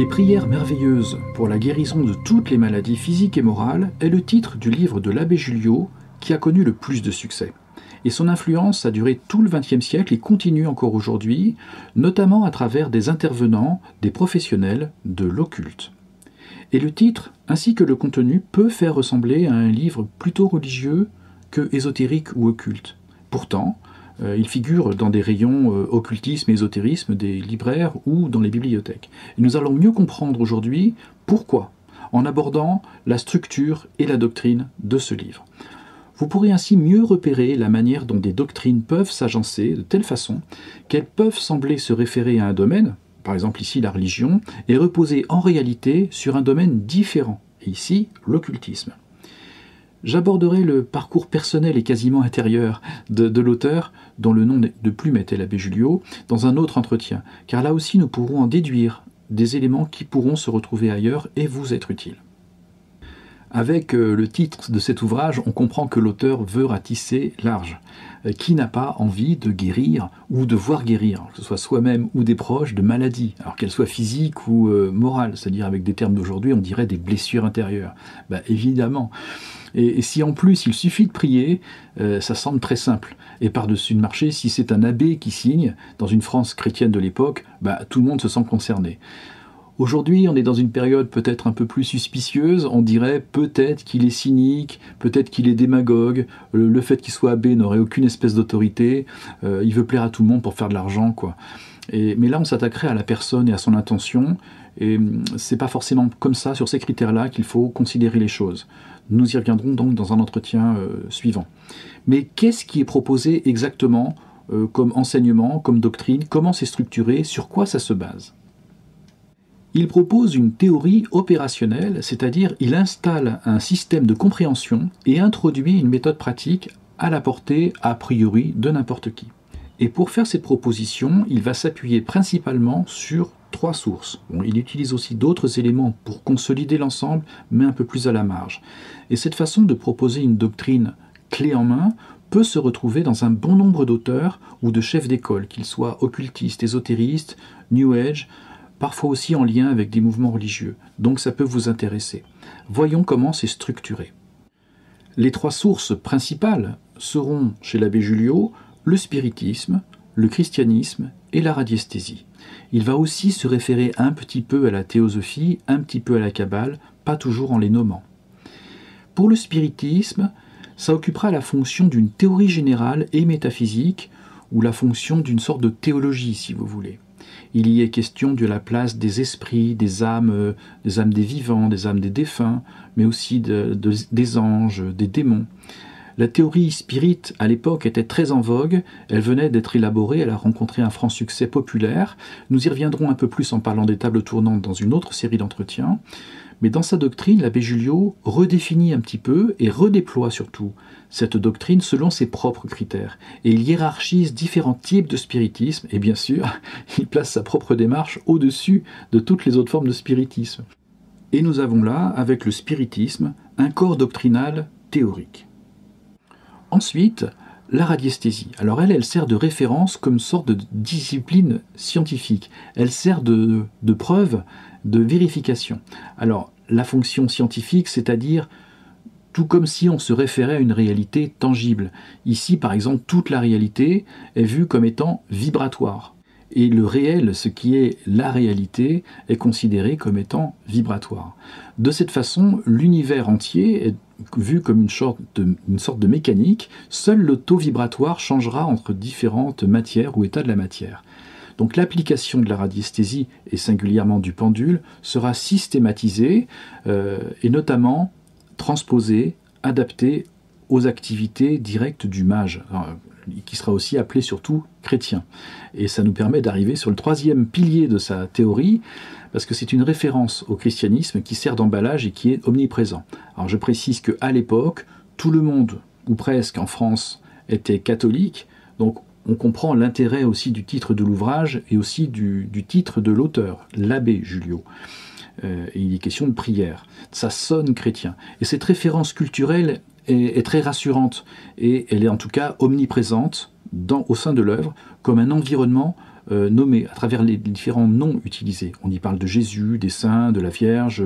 Les prières merveilleuses pour la guérison de toutes les maladies physiques et morales est le titre du livre de l'abbé Julliot qui a connu le plus de succès. Et son influence a duré tout le XXe siècle et continue encore aujourd'hui, notamment à travers des intervenants, des professionnels de l'occulte. Et le titre, ainsi que le contenu, peut faire ressembler à un livre plutôt religieux que ésotérique ou occulte. Pourtant, il figure dans des rayons occultisme et ésotérisme des libraires ou dans les bibliothèques. Et nous allons mieux comprendre aujourd'hui pourquoi, en abordant la structure et la doctrine de ce livre. Vous pourrez ainsi mieux repérer la manière dont des doctrines peuvent s'agencer de telle façon qu'elles peuvent sembler se référer à un domaine, par exemple ici la religion, et reposer en réalité sur un domaine différent, et ici l'occultisme. J'aborderai le parcours personnel et quasiment intérieur de l'auteur, dont le nom de plume était l'abbé Julliot, dans un autre entretien, car là aussi nous pourrons en déduire des éléments qui pourront se retrouver ailleurs et vous être utiles. Avec le titre de cet ouvrage, on comprend que l'auteur veut ratisser large. Qui n'a pas envie de guérir ou de voir guérir, que ce soit soi-même ou des proches, de maladies, alors qu'elles soient physiques ou morales, c'est-à-dire avec des termes d'aujourd'hui, on dirait des blessures intérieures. Évidemment. Et si en plus il suffit de prier, ça semble très simple. Et par-dessus le marché, si c'est un abbé qui signe, dans une France chrétienne de l'époque, tout le monde se sent concerné. Aujourd'hui, on est dans une période peut-être un peu plus suspicieuse, on dirait peut-être qu'il est cynique, peut-être qu'il est démagogue, le fait qu'il soit abbé n'aurait aucune espèce d'autorité, il veut plaire à tout le monde pour faire de l'argent, quoi. Mais là, on s'attaquerait à la personne et à son intention, et c'est pas forcément comme ça, sur ces critères-là, qu'il faut considérer les choses. Nous y reviendrons donc dans un entretien suivant. Mais qu'est-ce qui est proposé exactement comme enseignement, comme doctrine, comment c'est structuré, sur quoi ça se base ? Il propose une théorie opérationnelle, c'est-à-dire il installe un système de compréhension et introduit une méthode pratique à la portée a priori de n'importe qui. Et pour faire cette proposition, il va s'appuyer principalement sur 3 sources. Il utilise aussi d'autres éléments pour consolider l'ensemble, mais un peu plus à la marge. Et cette façon de proposer une doctrine clé en main peut se retrouver dans un bon nombre d'auteurs ou de chefs d'école, qu'ils soient occultistes, ésotéristes, New Age, parfois aussi en lien avec des mouvements religieux. Donc ça peut vous intéresser. Voyons comment c'est structuré. Les 3 sources principales seront, chez l'abbé Julliot, le spiritisme, le christianisme et la radiesthésie. Il va aussi se référer un petit peu à la théosophie, un petit peu à la kabbale, pas toujours en les nommant. Pour le spiritisme, ça occupera la fonction d'une théorie générale et métaphysique, ou la fonction d'une sorte de théologie, si vous voulez. Il y est question de la place des esprits, des âmes des vivants, des âmes des défunts, mais aussi des anges, des démons. La théorie spirit, à l'époque, était très en vogue, elle venait d'être élaborée, elle a rencontré un franc succès populaire. Nous y reviendrons un peu plus en parlant des tables tournantes dans une autre série d'entretiens. Mais dans sa doctrine, l'abbé Julliot redéfinit un petit peu et redéploie surtout cette doctrine selon ses propres critères. Et il hiérarchise différents types de spiritisme, et bien sûr, il place sa propre démarche au-dessus de toutes les autres formes de spiritisme. Et nous avons là, avec le spiritisme, un corps doctrinal théorique. Ensuite, la radiesthésie. Alors elle sert de référence comme sorte de discipline scientifique. Elle sert de preuve, de vérification. Alors, la fonction scientifique, c'est-à-dire tout comme si on se référait à une réalité tangible. Ici, par exemple, toute la réalité est vue comme étant vibratoire. Et le réel, ce qui est la réalité, est considéré comme étant vibratoire. De cette façon, l'univers entier est vu comme une sorte de mécanique. Seul le taux vibratoire changera entre différentes matières ou états de la matière. Donc l'application de la radiesthésie, et singulièrement du pendule, sera systématisée et notamment transposée, adaptée aux activités directes du mage, qui sera aussi appelé surtout chrétien. Et ça nous permet d'arriver sur le 3e pilier de sa théorie, parce que c'est une référence au christianisme qui sert d'emballage et qui est omniprésent. Alors je précise qu'à l'époque, tout le monde, ou presque en France, était catholique, donc on comprend l'intérêt aussi du titre de l'ouvrage et aussi du titre de l'auteur, l'abbé Julliot. Et il est question de prière. Ça sonne chrétien. Et cette référence culturelle est très rassurante et elle est en tout cas omniprésente au sein de l'œuvre comme un environnement nommés, à travers les différents noms utilisés. On y parle de Jésus, des saints, de la Vierge,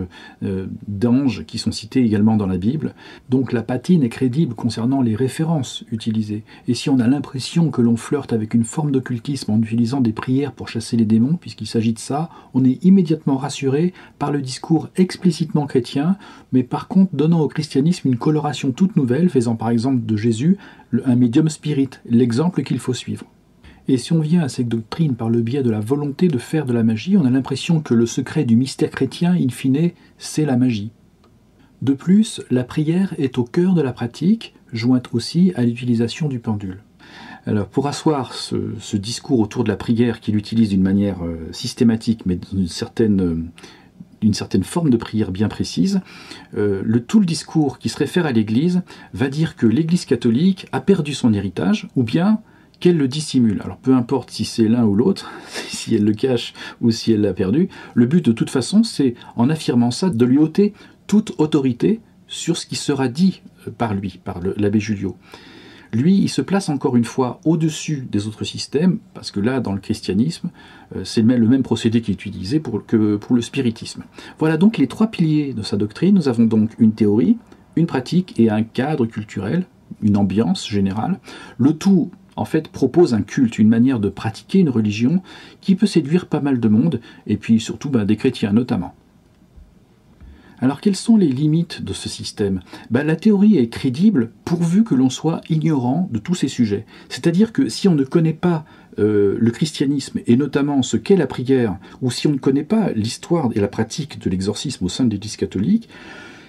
d'anges qui sont cités également dans la Bible. Donc la patine est crédible concernant les références utilisées. Et si on a l'impression que l'on flirte avec une forme d'occultisme en utilisant des prières pour chasser les démons, puisqu'il s'agit de ça, on est immédiatement rassuré par le discours explicitement chrétien, mais par contre donnant au christianisme une coloration toute nouvelle, faisant par exemple de Jésus un médium spirit, l'exemple qu'il faut suivre. Et si on vient à cette doctrine par le biais de la volonté de faire de la magie, on a l'impression que le secret du mystère chrétien, in fine, c'est la magie. De plus, la prière est au cœur de la pratique, jointe aussi à l'utilisation du pendule. Alors, pour asseoir ce discours autour de la prière qu'il utilise d'une manière systématique, mais d'une certaine forme de prière bien précise, tout le discours qui se réfère à l'Église va dire que l'Église catholique a perdu son héritage, ou bien qu'elle le dissimule. Alors peu importe si c'est l'un ou l'autre, si elle le cache ou si elle l'a perdu, le but de toute façon, c'est, en affirmant ça, de lui ôter toute autorité sur ce qui sera dit par lui, par l'abbé Julliot. Lui, il se place encore une fois au-dessus des autres systèmes, parce que là, dans le christianisme, c'est le même procédé qui est utilisé que pour le spiritisme. Voilà donc les trois piliers de sa doctrine. Nous avons donc une théorie, une pratique et un cadre culturel, une ambiance générale. Le tout, en fait, propose un culte, une manière de pratiquer une religion qui peut séduire pas mal de monde, et puis surtout des chrétiens notamment. Alors quelles sont les limites de ce système ? La théorie est crédible pourvu que l'on soit ignorant de tous ces sujets. C'est-à-dire que si on ne connaît pas le christianisme, et notamment ce qu'est la prière, ou si on ne connaît pas l'histoire et la pratique de l'exorcisme au sein de l'Église catholique,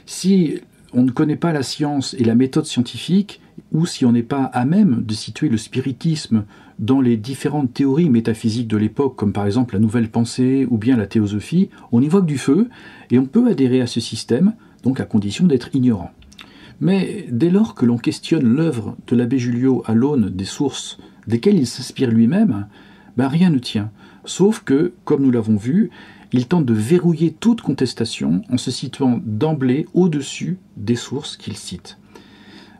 si on ne connaît pas la science et la méthode scientifique, ou si on n'est pas à même de situer le spiritisme dans les différentes théories métaphysiques de l'époque, comme par exemple la nouvelle pensée ou bien la théosophie, on y voit que du feu, et on peut adhérer à ce système, donc à condition d'être ignorant. Mais dès lors que l'on questionne l'œuvre de l'abbé Julliot à l'aune des sources desquelles il s'inspire lui-même, rien ne tient, sauf que, comme nous l'avons vu, il tente de verrouiller toute contestation en se situant d'emblée au-dessus des sources qu'il cite.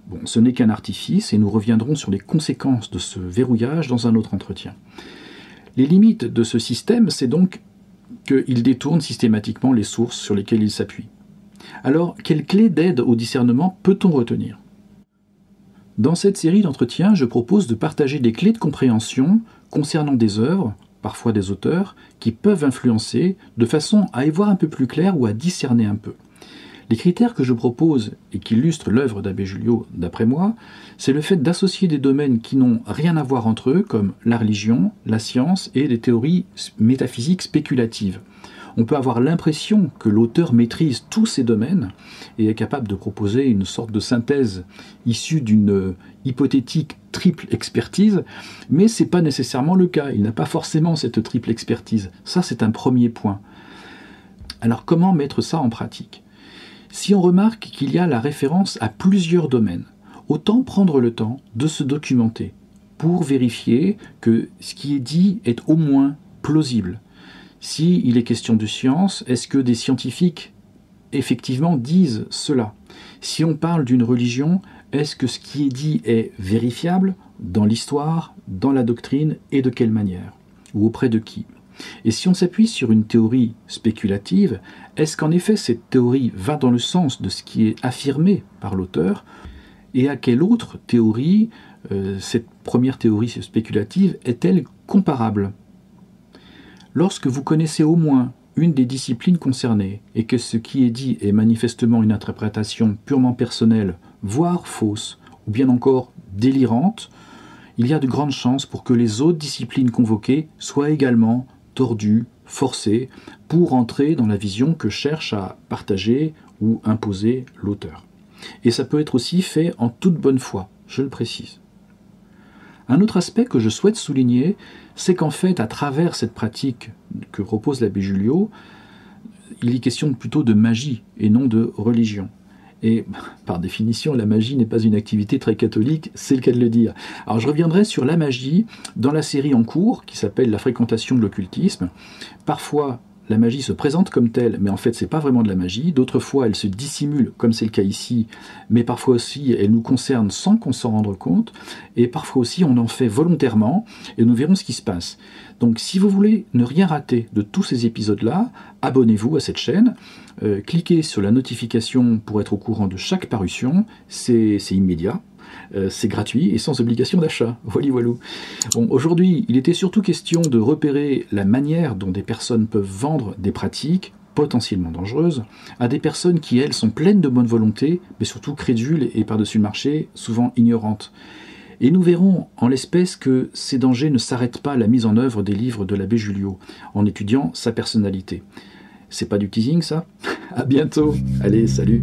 Bon, ce n'est qu'un artifice et nous reviendrons sur les conséquences de ce verrouillage dans un autre entretien. Les limites de ce système, c'est donc qu'il détourne systématiquement les sources sur lesquelles il s'appuie. Alors, quelle clé d'aide au discernement peut-on retenir ? Dans cette série d'entretiens, je propose de partager des clés de compréhension concernant des œuvres, parfois des auteurs, qui peuvent influencer de façon à y voir un peu plus clair ou à discerner un peu. Les critères que je propose et qui illustrent l'œuvre d'abbé Julliot, d'après moi, c'est le fait d'associer des domaines qui n'ont rien à voir entre eux, comme la religion, la science et des théories métaphysiques spéculatives. On peut avoir l'impression que l'auteur maîtrise tous ces domaines et est capable de proposer une sorte de synthèse issue d'une hypothétique triple expertise, mais ce n'est pas nécessairement le cas. Il n'a pas forcément cette triple expertise. Ça, c'est un premier point. Alors, comment mettre ça en pratique ? Si on remarque qu'il y a la référence à plusieurs domaines, autant prendre le temps de se documenter pour vérifier que ce qui est dit est au moins plausible. S'il est question de science, est-ce que des scientifiques effectivement disent cela ? Si on parle d'une religion, est-ce que ce qui est dit est vérifiable dans l'histoire, dans la doctrine et de quelle manière ? Ou auprès de qui ? Et si on s'appuie sur une théorie spéculative, est-ce qu'en effet cette théorie va dans le sens de ce qui est affirmé par l'auteur ? Et à quelle autre théorie cette première théorie spéculative est-elle comparable ? Lorsque vous connaissez au moins une des disciplines concernées et que ce qui est dit est manifestement une interprétation purement personnelle, voire fausse, ou bien encore délirante, il y a de grandes chances pour que les autres disciplines convoquées soient également tordues, forcées, pour entrer dans la vision que cherche à partager ou imposer l'auteur. Et ça peut être aussi fait en toute bonne foi, je le précise. Un autre aspect que je souhaite souligner, c'est qu'en fait, à travers cette pratique que propose l'abbé Julliot, il est question plutôt de magie et non de religion. Et par définition, la magie n'est pas une activité très catholique, c'est le cas de le dire. Alors je reviendrai sur la magie dans la série en cours qui s'appelle La fréquentation de l'occultisme. Parfois, la magie se présente comme telle, mais en fait, c'est pas vraiment de la magie. D'autres fois, elle se dissimule, comme c'est le cas ici, mais parfois aussi, elle nous concerne sans qu'on s'en rende compte. Et parfois aussi, on en fait volontairement, et nous verrons ce qui se passe. Donc si vous voulez ne rien rater de tous ces épisodes-là, abonnez-vous à cette chaîne, cliquez sur la notification pour être au courant de chaque parution, c'est immédiat. C'est gratuit et sans obligation d'achat. Voilà, voilà. Bon, aujourd'hui, il était surtout question de repérer la manière dont des personnes peuvent vendre des pratiques potentiellement dangereuses à des personnes qui, elles, sont pleines de bonne volonté, mais surtout crédules et par-dessus le marché, souvent ignorantes. Et nous verrons en l'espèce que ces dangers ne s'arrêtent pas à la mise en œuvre des livres de l'abbé Julliot, en étudiant sa personnalité. C'est pas du teasing, ça? À bientôt. Allez, salut.